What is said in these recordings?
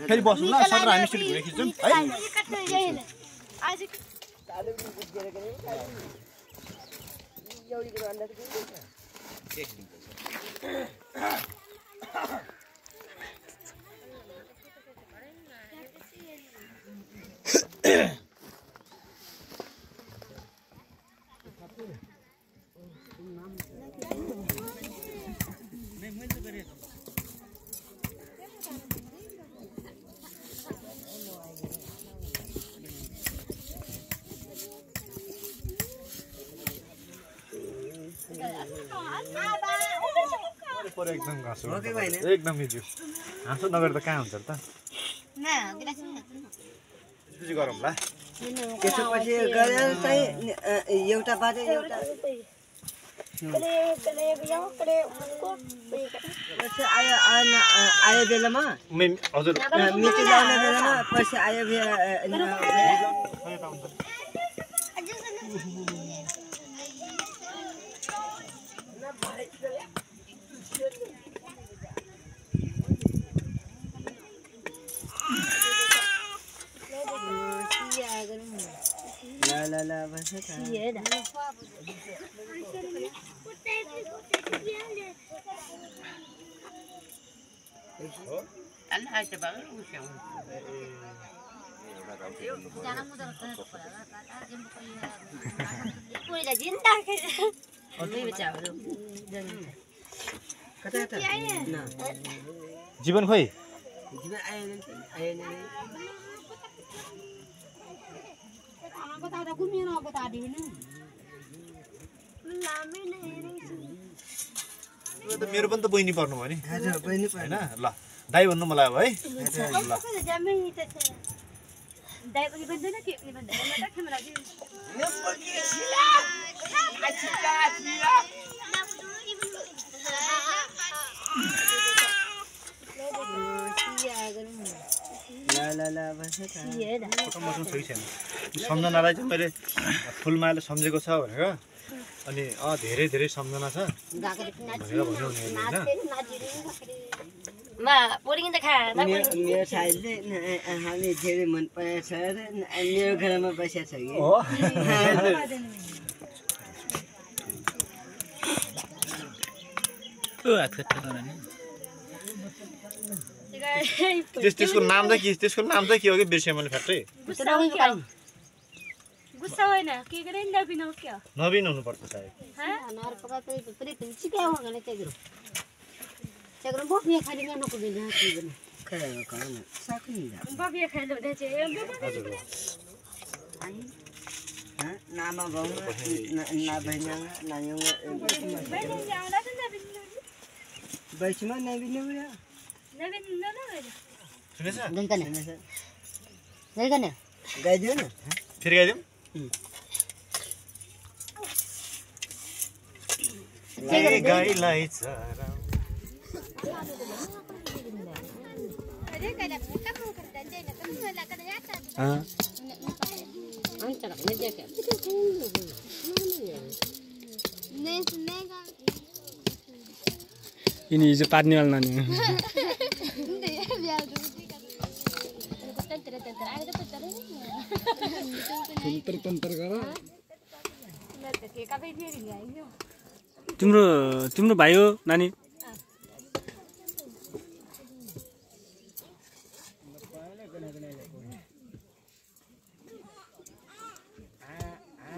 फेरि बस्नु ल सर हामी स्ट्रिट घुरे खिच्छौँ एकदम घाँस एकदम हिजो हाँसो नगरेर त कहाँ हुन्छ त त्यसपछि गरौँ ल त्यसपछि गरेर चाहिँ एउटा बाटो एउटा आयो बेलामा हजुर मिटी लाउने बेलामा पछि आयो la basta जीवन खोइ जीवन आएन मेरो पनि त बहिनी पर्नु भयो नि हैन ल दाइ भन्नु मलाई अब है सम्झनालाई चाहिँ मैले फुलमाले सम्झेको छ भनेर अनि धेरै धेरै सम्झना छ भनेर भन्नु हुने हैन मेरो साइजले हामी धेरै मन परेको छ र मेरो घरमा बसेको छ कि त्यसको नाम त के हो कि बिर्से मैले फ्याक्ट्री गुस्सा होइन के गरे नबिन हो क्या नबिन हुनु पर्छ सायद नार पका त पनि पिंची क्या हो गने तेग्रो तेग्रो बफिया खाली में नको बिना की बने खायो खान सक्नु बफिया खाइलो दे चाहिँ हजुर नामा भाउ ना बहिना नायौ बैठमा नबिन बुरा नबिन न सुनेछ गइकन गाइदियो न फेरि गाइदिउँ गाईलाई चरा ini hijo पार्नेवाला नानी तन्तर गर तिम्रो भाइ हो नानी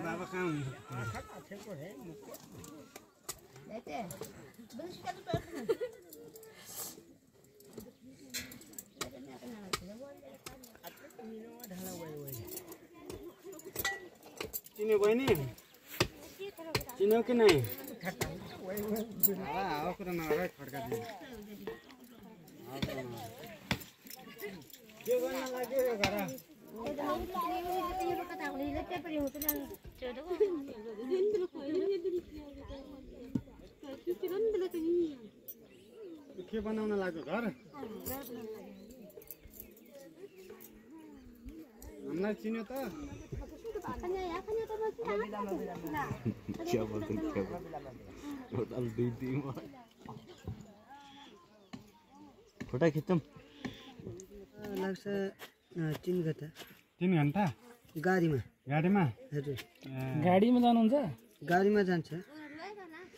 बाबा कहाँ हुनुहुन्छ चिन्यो बहिनी चिन्यो कि नै कुरा नगर फड्कादिनु के गर्न लाग्यो यो घर के बनाउन लाग्यो घर हामीलाई चिन्यो त फोटो खिच्छौँ लाग्छ 3 घन्टा 3 घन्टा गाडीमा गाडीमा हजुर गाडीमा जानुहुन्छ गाडीमा जान्छ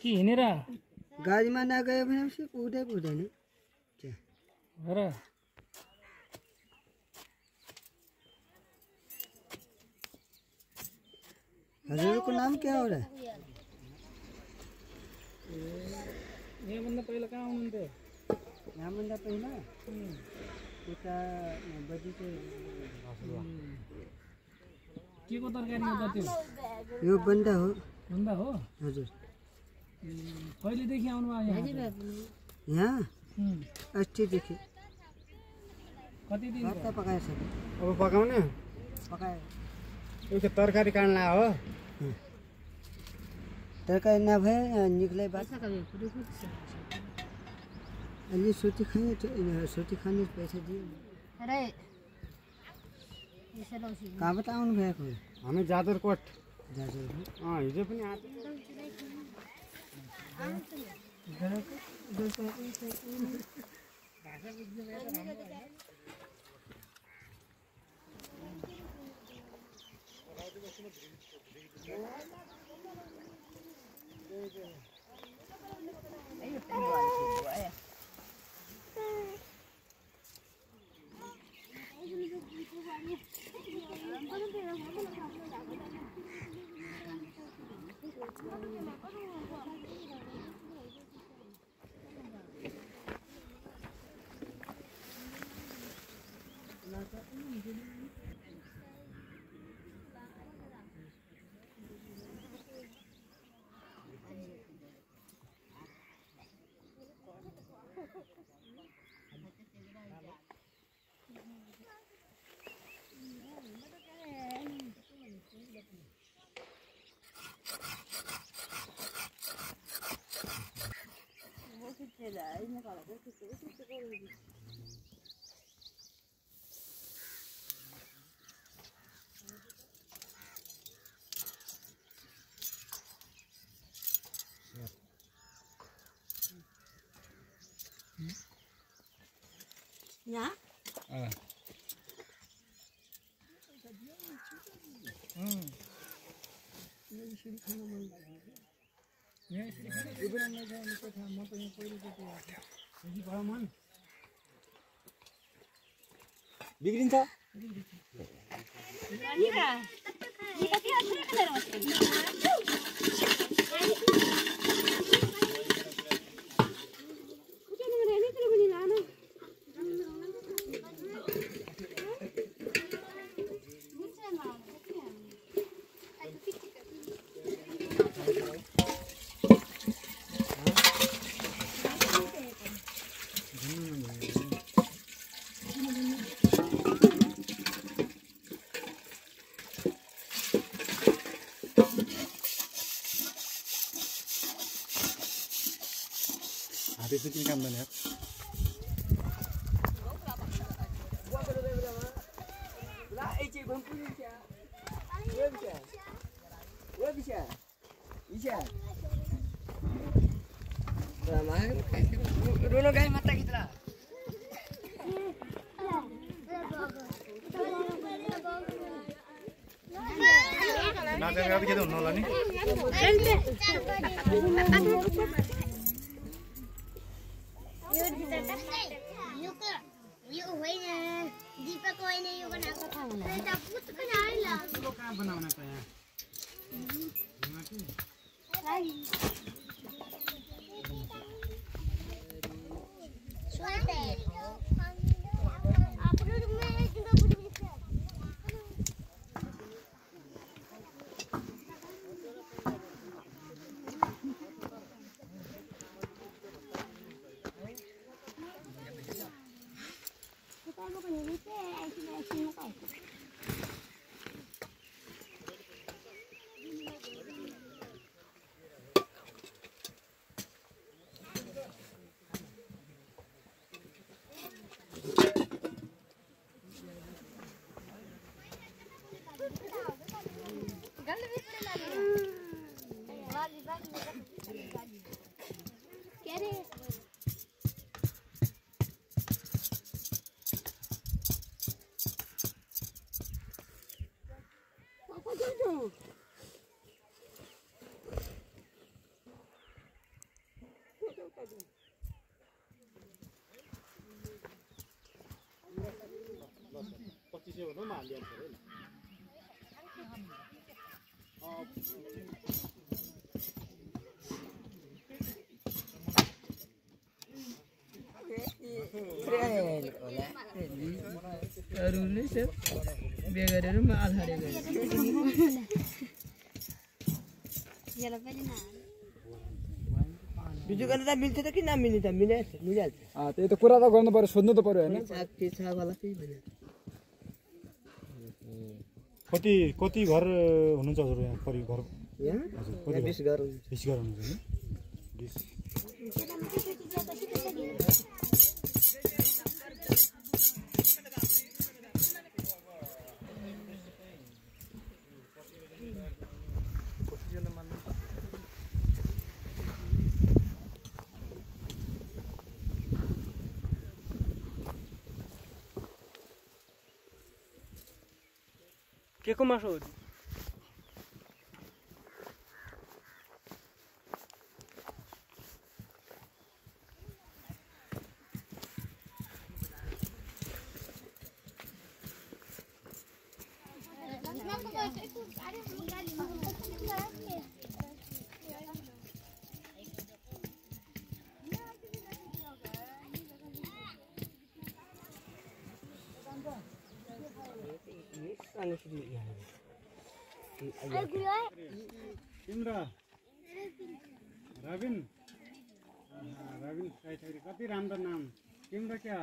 कि हिँडेर गाडीमा नगयो भनेपछि पुग्दैन र हजुरको नाम के हो र यहाँभन्दा पहिला कहाँ आउनुहुन्थ्यो यहाँभन्दा पहिला उता बजी के को तरकारी हो त त्यो यो बन्दा हो भन्दा हो हजुर कहिलेदेखि आउनुभयो यहाँ यहाँ अस्तिदेखि कति दिन भात पकाइसक्यो अब पकाउने पकायो यो त तरकारी काट्न हो तरकारी नभए निक्लै भात अलि सोती खाने पैसा दियो कहाँबाट आउनु भएको हामी जाजरकोट दाजु हिजो पनि यहाँ बिग्रिन्छ हाते चाहिँ किन काम गर्ने रोनो गाई माता कितना नाचेर गाडी के त हुनु होला नि यो होइन दीपक होइन यो बनाएको थाहा होला त पुतको आइला कहाँ बनाउन त यहाँ के अरे अरूले सब बेगरेर म आधारे गए जरा पनि न बिजु गर्दा मिल्छ त कि नमिल्ने त मिलिहाल्छ त्यही त कुरा त गर्नु पर्यो सोध्नु त पर्यो हैन साथी छ वाला के भन्यो कति घर हुनुहुन्छ हजुर यहाँ परि घर यहाँ हजुर कति 20 घर 20 घर हुनुहुन्छ नि 20 के को मासु हो तिम्रो रबिन कति राम्रो नाम तिम्रो क्या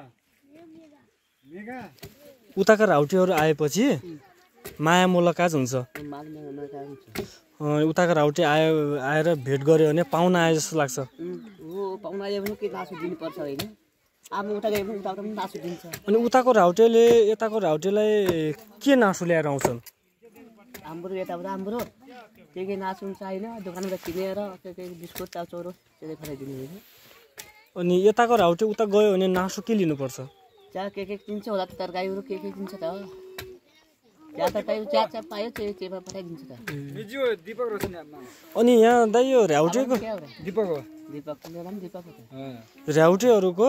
मेगा उताका राउटेहरू आएपछि माया मुलाकात हुन्छ उताका राउटे आएर भेट गर्यो भने पाहुना आए जस्तो लाग्छ हो पाहुना आयो भने के नासु दिनुपर्छ हैन अब उता गए पनि उता पनि नासु दिन्छ अनि उताको राउटेले यताको राउटेलाई के नासु ल्याएर आउँछन् हाम्रो यताबाट हाम्रो के नासु हुन्छ हैन दोकानमा किनेर के बिस्कुट चाउचाउरो त्यसले खराइदिनु हैन अनि यताको राउटे उता गयो भने नासु के लिनुपर्छ चिया के किन्छ होला त तरकारीहरू के किन्छ त चिया तरकारी चिया पायो चियामा पठाइदिन्छ त दीपक रोशन अनि यहाँ दाइ यो राउटेको दीपक हो दीपकको नाम दीपक हो राउटेहरूको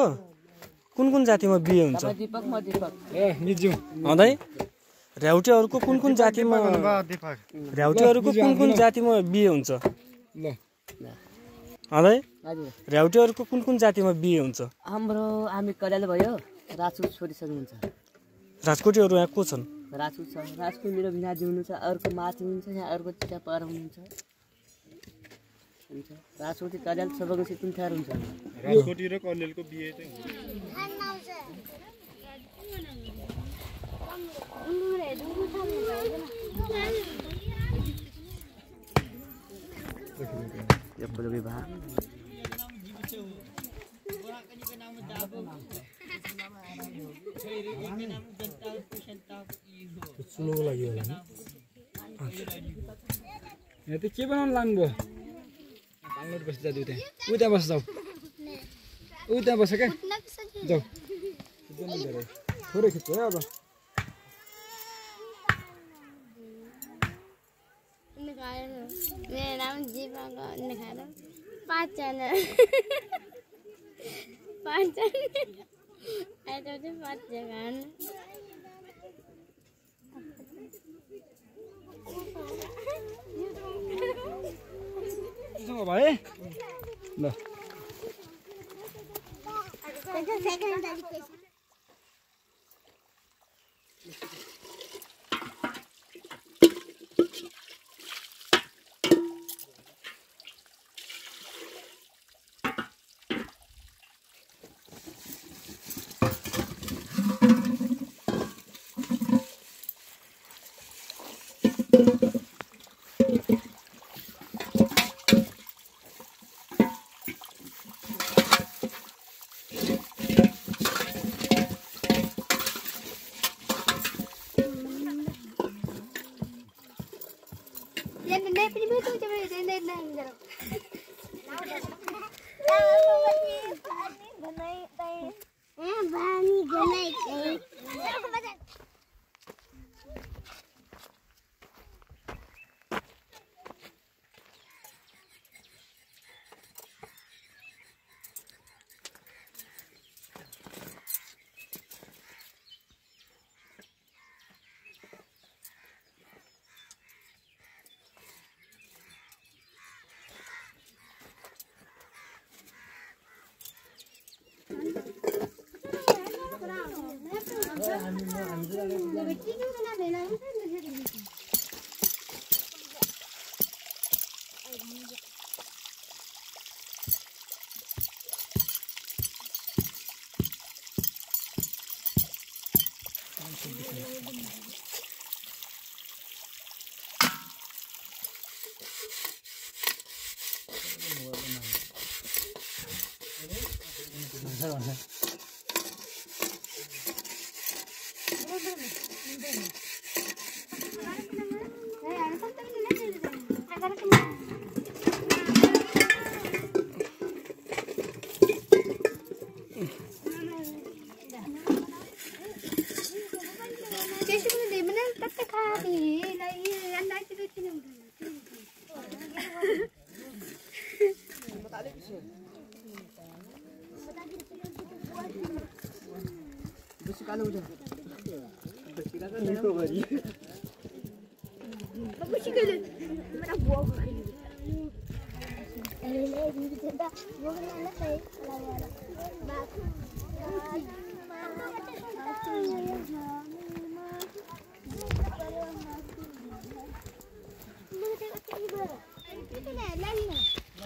कुन जातिमा बिहे हुन्छ दीपक म दीपक ए निजु दाइ राउटेहरूको कुन जातिमा राउटेहरूको कुन जातिमा बिहे हुन्छ ल दाइ हजुर राउटेहरूको कुन जातिमा बिहे हुन्छ हाम्रो हामी कल्याल भयो राजपूत छोरीसँग हुन्छ राजकोटीहरू यहाँ को छन् राजपूत छ राजपूत मेरो भिनाजी हुनुहुन्छ अर्को माथि हुनुहुन्छ यहाँ अर्को चिता पर हुनुहुन्छ हुन्छ राजपूत कल्याल सबैको सित ठहर हुन्छ राजकोटी र कलेलको बिहे चाहिँ यो फुल विवाह सुन्नुको लागि होला नि यहाँ त के बनाउनु लानुभयो बाङ्लोट बस्छ जाऊ उता बस्छ जाऊ उता बस्छ क्या जाऊ थोरै खिच्छ है अब मेरा नाम दीपक निखारा 5 जना आइटम चाहिँ 5 जग्गा भाइ ल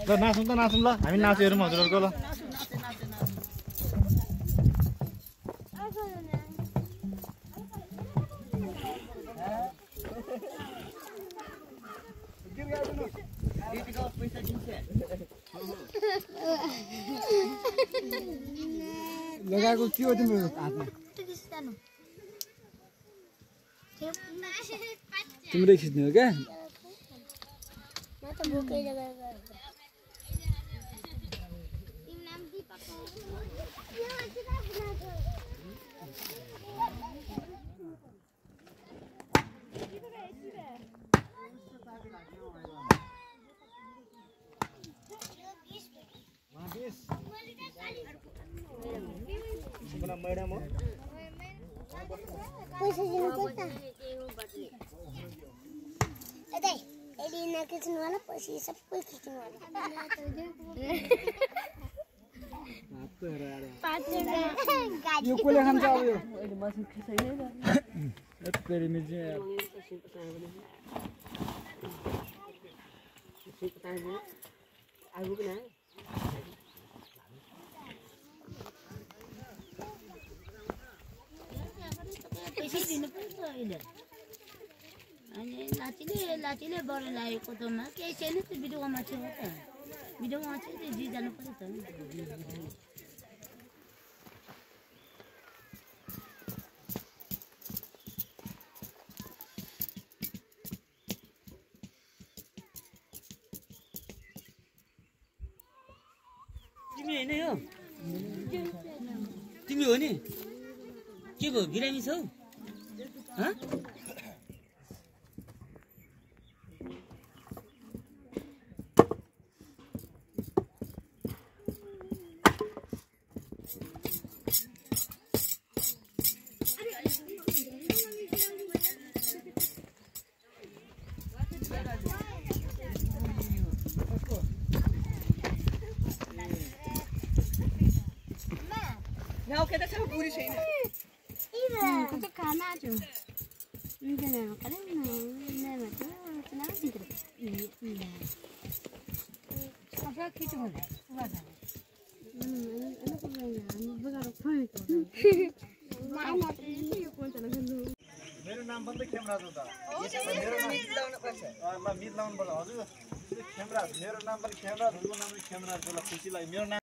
ल नाचौँ त नाचौँ ल हामी नाचेर हेरौँ हजुरहरूको ल लगाएको के हो तिम्रो हातमा तिम्रै खिच्ने हो क्या मैडम हो पैसा दिनुपर्छ यदि नखिच्नु होला पैसा सबै खिच्नु होला यो कसले खान्छ अब यो अहिले मसिन खिच्दैन पैसा दिनुपर्छ अहिले अनि लाचिले बढी लागेको त केही छैन त्यो बिरुवा मान्छे हो त बिरुवा मान्छे त जी जानु पर्यो त तिमी होइन यो तिमी हो नि के भयो बिरामी छौ Kata kana aja. Mungkin ya, kadang nama tu kenapa sih tu? Iya. Apa kita mana? Mana? Anak kebanyakan, berapa kali tu? Mana tu? Kau cakap dulu. मेरो नाम पनि खेमराज हो त मेरो नाम मिलाउनु पर्छ ल मिलाउनु पर्छ हजुर खेमराज मेरो नाम पनि खेमराज हजुरको नाम पनि खेमराज ल खुसी लाग्यो मेरो नाम